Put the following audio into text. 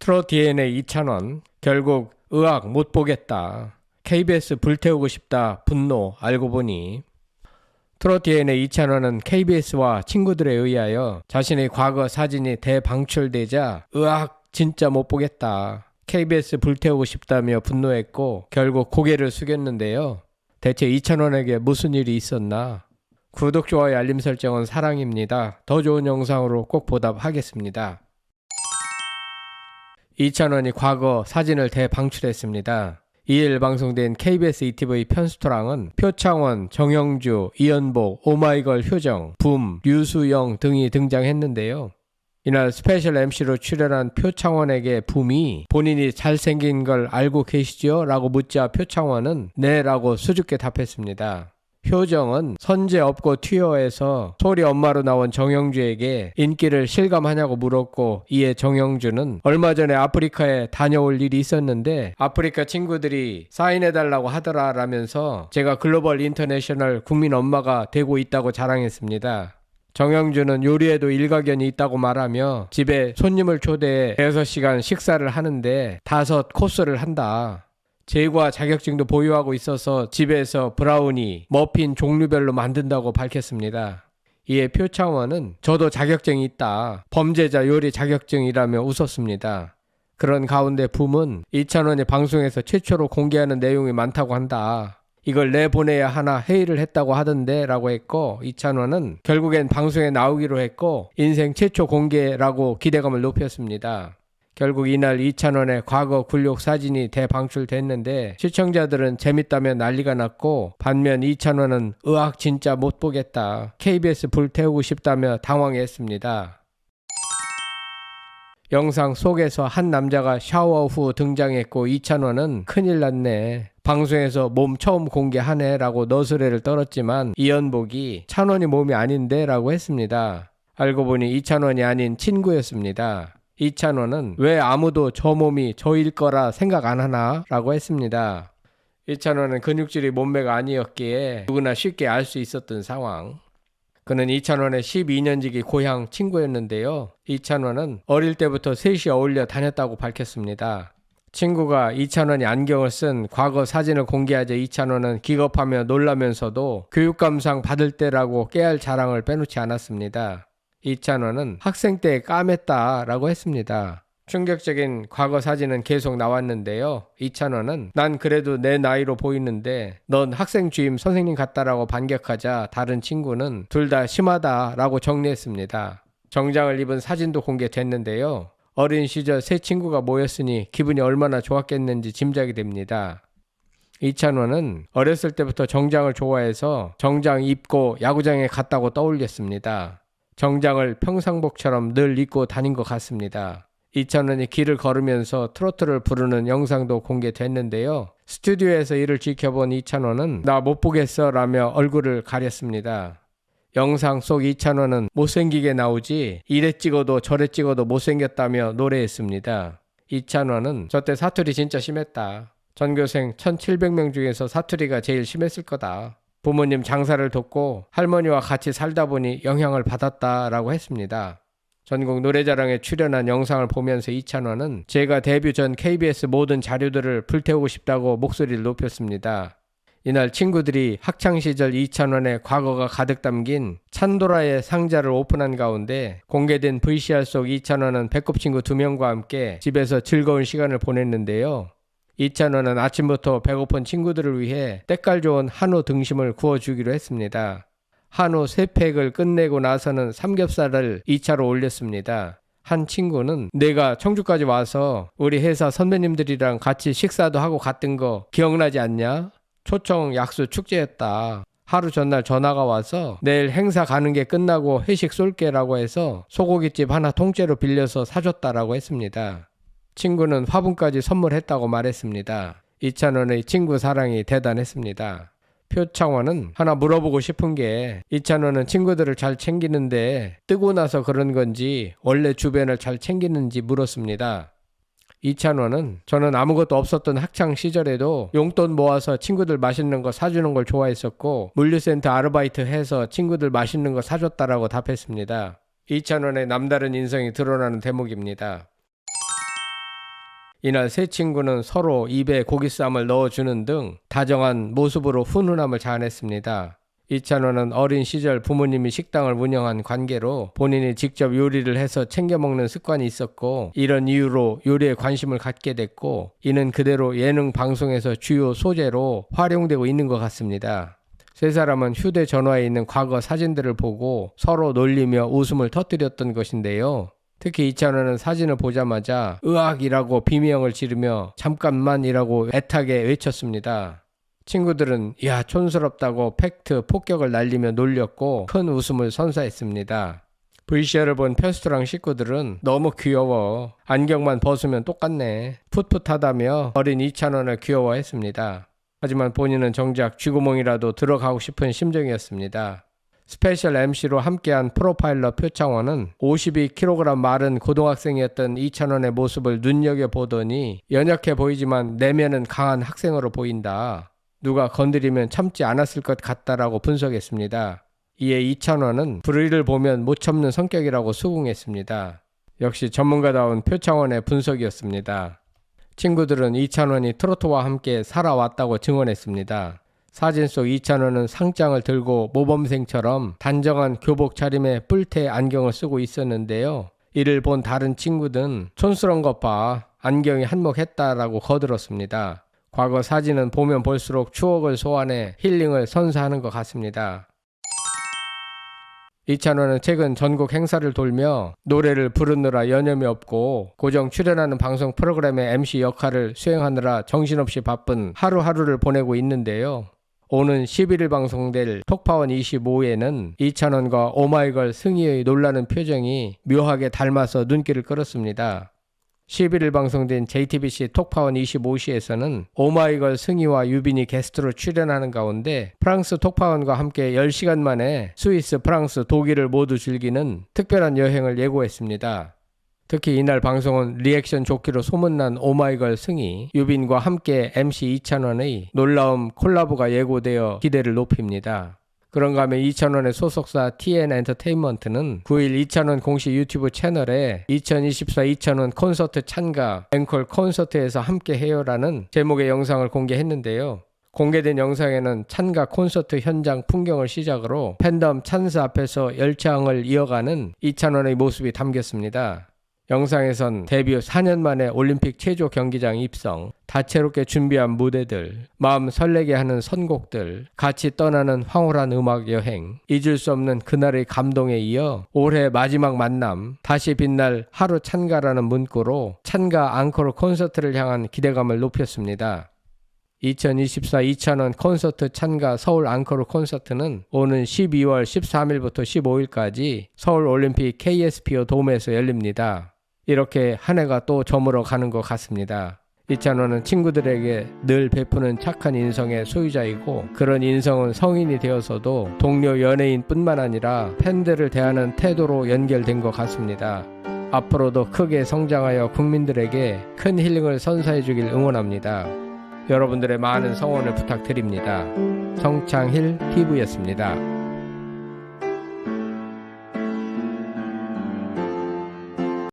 트롯 DNA 2,000원, 결국 의학 못 보겠다. KBS 불태우고 싶다. 분노. 알고 보니 트롯 DNA 2,000원은 KBS와 친구들에 의하여 자신의 과거 사진이 대방출되자 의학 진짜 못 보겠다. KBS 불태우고 싶다며 분노했고 결국 고개를 숙였는데요. 대체 2,000원에게 무슨 일이 있었나? 구독, 좋아요, 알림 설정은 사랑입니다. 더 좋은 영상으로 꼭 보답하겠습니다. 2,000원이 과거 사진을 대방출했습니다. 2일 방송된 KBS ETV 편스토랑은 표창원, 정영주, 이연복, 오마이걸 효정, 붐, 류수영 등이 등장했는데요. 이날 스페셜 MC로 출연한 표창원에게 붐이 본인이 잘생긴 걸 알고 계시죠? 라고 묻자 표창원은 네 라고 수줍게 답했습니다. 효정은 선제 없고 튀어에서 소리 엄마로 나온 정영주에게 인기를 실감하냐고 물었고, 이에 정영주는 얼마 전에 아프리카에 다녀올 일이 있었는데 아프리카 친구들이 사인해달라고 하더라 라면서 제가 글로벌 인터내셔널 국민 엄마가 되고 있다고 자랑했습니다. 정영주는 요리에도 일가견이 있다고 말하며 집에 손님을 초대해 6시간 식사를 하는데 5코스를 한다. 제과 자격증도 보유하고 있어서 집에서 브라우니, 머핀 종류별로 만든다고 밝혔습니다. 이에 표창원은 저도 자격증이 있다. 범죄자 요리 자격증이라며 웃었습니다. 그런 가운데 붐은 2,000원이 방송에서 최초로 공개하는 내용이 많다고 한다. 이걸 내보내야 하나 회의를 했다고 하던데 라고 했고, 2,000원은 결국엔 방송에 나오기로 했고 인생 최초 공개라고 기대감을 높였습니다. 결국 이날 2,000원의 과거 굴욕 사진이 대방출됐는데 시청자들은 재밌다며 난리가 났고, 반면 2,000원은 의학 진짜 못 보겠다. KBS 불태우고 싶다며 당황했습니다. 영상 속에서 한 남자가 샤워 후 등장했고 2,000원은 큰일 났네. 방송에서 몸 처음 공개하네 라고 너스레를 떨었지만 이연복이 1,000원이 몸이 아닌데 라고 했습니다. 알고 보니 2,000원이 아닌 친구였습니다. 2,000원은 왜 아무도 저 몸이 저일 거라 생각 안 하나? 라고 했습니다. 2,000원은 근육질이 몸매가 아니었기에 누구나 쉽게 알 수 있었던 상황. 그는 2,000원의 12년지기 고향 친구였는데요. 2,0원은 어릴 때부터 셋이 어울려 다녔다고 밝혔습니다. 친구가 2,0원이 안경을 쓴 과거 사진을 공개하자 2,0원은 기겁하며 놀라면서도 교육감상 받을 때라고 깨알 자랑을 빼놓지 않았습니다. 2,0원은 학생 때 까맸다 라고 했습니다. 충격적인 과거 사진은 계속 나왔는데요. 2,0원은 난 그래도 내 나이로 보이는데 넌 학생 주임 선생님 같다라고 반격하자 다른 친구는 둘 다 심하다 라고 정리했습니다. 정장을 입은 사진도 공개됐는데요. 어린 시절 세 친구가 모였으니 기분이 얼마나 좋았겠는지 짐작이 됩니다. 2,0원은 어렸을 때부터 정장을 좋아해서 정장 입고 야구장에 갔다고 떠올렸습니다. 정장을 평상복처럼 늘 입고 다닌 것 같습니다. 2,0원이 길을 걸으면서 트로트를 부르는 영상도 공개됐는데요. 스튜디오에서 이를 지켜본 2,0원은 나 못 보겠어 라며 얼굴을 가렸습니다. 영상 속 2,0원은 못생기게 나오지 이래 찍어도 저래 찍어도 못생겼다며 노래했습니다. 2,0원은 저때 사투리 진짜 심했다. 전교생 1,700명 중에서 사투리가 제일 심했을 거다. 부모님 장사를 돕고 할머니와 같이 살다 보니 영향을 받았다라고 했습니다. 전국 노래자랑에 출연한 영상을 보면서 2,0원은 제가 데뷔 전 KBS 모든 자료들을 불태우고 싶다고 목소리를 높였습니다. 이날 친구들이 학창시절 2,0원의 과거가 가득 담긴 찬도라의 상자를 오픈한 가운데 공개된 VCR 속 2,0원은 배꼽 친구 2명과 함께 집에서 즐거운 시간을 보냈는데요. 2,0원은 아침부터 배고픈 친구들을 위해 때깔 좋은 한우 등심을 구워주기로 했습니다. 한우 3팩을 끝내고 나서는 삼겹살을 2차로 올렸습니다. 한 친구는 내가 청주까지 와서 우리 회사 선배님들이랑 같이 식사도 하고 갔던 거 기억나지 않냐? 초청 약수 축제였다. 하루 전날 전화가 와서 내일 행사 가는 게 끝나고 회식 쏠게라고 해서 소고기집 하나 통째로 빌려서 사줬다라고 했습니다. 친구는 화분까지 선물했다고 말했습니다. 2,0원의 친구 사랑이 대단했습니다. 표창원은 하나 물어보고 싶은 게 2,0원은 친구들을 잘 챙기는데 뜨고 나서 그런 건지 원래 주변을 잘 챙기는지 물었습니다. 2,0원은 저는 아무것도 없었던 학창 시절에도 용돈 모아서 친구들 맛있는 거 사주는 걸 좋아했었고 물류센터 아르바이트 해서 친구들 맛있는 거 사줬다라고 답했습니다. 2,0원의 남다른 인성이 드러나는 대목입니다. 이날 세 친구는 서로 입에 고기쌈을 넣어주는 등 다정한 모습으로 훈훈함을 자아냈습니다. 이찬원은 어린 시절 부모님이 식당을 운영한 관계로 본인이 직접 요리를 해서 챙겨 먹는 습관이 있었고, 이런 이유로 요리에 관심을 갖게 됐고, 이는 그대로 예능 방송에서 주요 소재로 활용되고 있는 것 같습니다. 세 사람은 휴대전화에 있는 과거 사진들을 보고 서로 놀리며 웃음을 터뜨렸던 것인데요. 특히 이찬원은 사진을 보자마자 으악이라고 비명을 지르며 잠깐만이라고 애타게 외쳤습니다. 친구들은 야 촌스럽다고 팩트 폭격을 날리며 놀렸고 큰 웃음을 선사했습니다. VCR을 본 편스토랑 식구들은 너무 귀여워, 안경만 벗으면 똑같네, 풋풋하다며 어린 이찬원을 귀여워했습니다. 하지만 본인은 정작 쥐구멍이라도 들어가고 싶은 심정이었습니다. 스페셜 MC로 함께한 프로파일러 표창원은 52kg 마른 고등학생이었던 이찬원의 모습을 눈여겨보더니 연약해 보이지만 내면은 강한 학생으로 보인다, 누가 건드리면 참지 않았을 것 같다라고 분석했습니다. 이에 이찬원은 불의를 보면 못 참는 성격이라고 수긍했습니다. 역시 전문가다운 표창원의 분석이었습니다. 친구들은 이찬원이 트로트와 함께 살아왔다고 증언했습니다. 사진 속 이찬원은 상장을 들고 모범생처럼 단정한 교복 차림에 뿔테 안경을 쓰고 있었는데요. 이를 본 다른 친구들은 촌스러운 것 봐, 안경이 한몫했다라고 거들었습니다. 과거 사진은 보면 볼수록 추억을 소환해 힐링을 선사하는 것 같습니다. 이찬원은 최근 전국 행사를 돌며 노래를 부르느라 여념이 없고 고정 출연하는 방송 프로그램의 MC 역할을 수행하느라 정신없이 바쁜 하루하루를 보내고 있는데요. 오는 11일 방송될 톡파원 25에는 이찬원과 오마이걸 승희의 놀라는 표정이 묘하게 닮아서 눈길을 끌었습니다. 11일 방송된 JTBC 톡파원 25시에서는 오마이걸 승희와 유빈이 게스트로 출연하는 가운데 프랑스 톡파원과 함께 10시간 만에 스위스, 프랑스, 독일을 모두 즐기는 특별한 여행을 예고했습니다. 특히 이날 방송은 리액션 좋기로 소문난 오마이걸 승희, 유빈과 함께 MC 이찬원의 놀라운 콜라보가 예고되어 기대를 높입니다. 그런가 하면 이찬원의 소속사 TN엔터테인먼트는 9일 이찬원 공식 유튜브 채널에 2024 이찬원 콘서트 찬가 앵콜 콘서트에서 함께 해요라는 제목의 영상을 공개했는데요. 공개된 영상에는 찬가 콘서트 현장 풍경을 시작으로 팬덤 찬스 앞에서 열창을 이어가는 이찬원의 모습이 담겼습니다. 영상에선 데뷔 4년 만에 올림픽 체조 경기장 입성, 다채롭게 준비한 무대들, 마음 설레게 하는 선곡들, 같이 떠나는 황홀한 음악 여행, 잊을 수 없는 그날의 감동에 이어 올해 마지막 만남, 다시 빛날 하루 찬가라는 문구로 찬가 앙코르 콘서트를 향한 기대감을 높였습니다. 2024 이찬원 콘서트 찬가 서울 앙코르 콘서트는 오는 12월 13일부터 15일까지 서울 올림픽 KSPO 돔에서 열립니다. 이렇게 한 해가 또 저물어 가는 것 같습니다. 이찬원은 친구들에게 늘 베푸는 착한 인성의 소유자이고, 그런 인성은 성인이 되어서도 동료 연예인뿐만 아니라 팬들을 대하는 태도로 연결된 것 같습니다. 앞으로도 크게 성장하여 국민들에게 큰 힐링을 선사해 주길 응원합니다. 여러분들의 많은 성원을 부탁드립니다. 성창힐 TV였습니다.